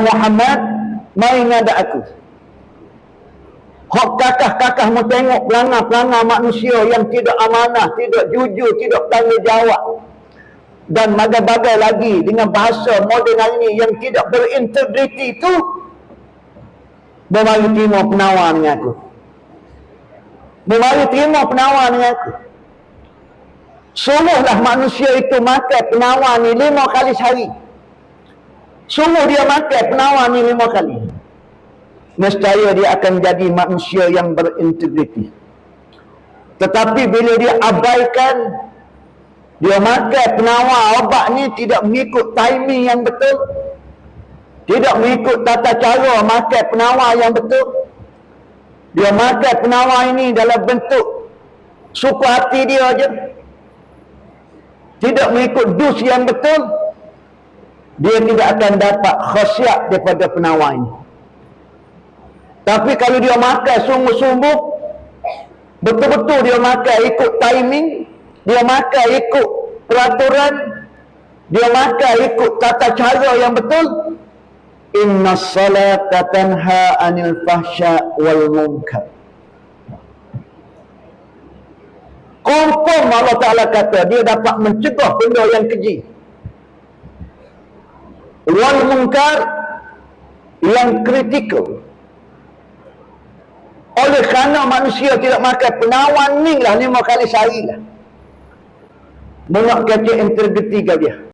Muhammad, mai ngadak aku. Hak kakah-kakah mu tengok pelanggar-pelanggar manusia yang tidak amanah, tidak jujur, tidak tanggungjawab, dan bagai-bagai lagi dengan bahasa moden hari ini yang tidak berintegriti itu, mari terima penawar dengan aku. Mari terima penawar dengan aku. Suruhlah manusia itu makan penawar ni 5 kali sehari. Suruh dia makan penawar ni 5 kali. Nescaya dia akan jadi manusia yang berintegriti. Tetapi bila dia abaikan, dia makan penawar obat ni tidak mengikut timing yang betul, tidak mengikut tata cara makan penawar yang betul, dia makan penawar ini dalam bentuk suka hati dia aja, tidak mengikut dus yang betul, dia tidak akan dapat khasiat daripada penawar ini. Tapi kalau dia makan sungguh-sungguh, betul-betul dia makan ikut timing, dia makan ikut peraturan, dia makan ikut tata cara yang betul, inna salata tanha anil fahsya wal munkar. Confirm Allah Ta'ala kata dia dapat mencegah benda yang keji, wal munkar, yang kritikal. Oleh kerana manusia tidak makan penawar ni lah 5 kali sehari lah, nak kata integriti ke dia.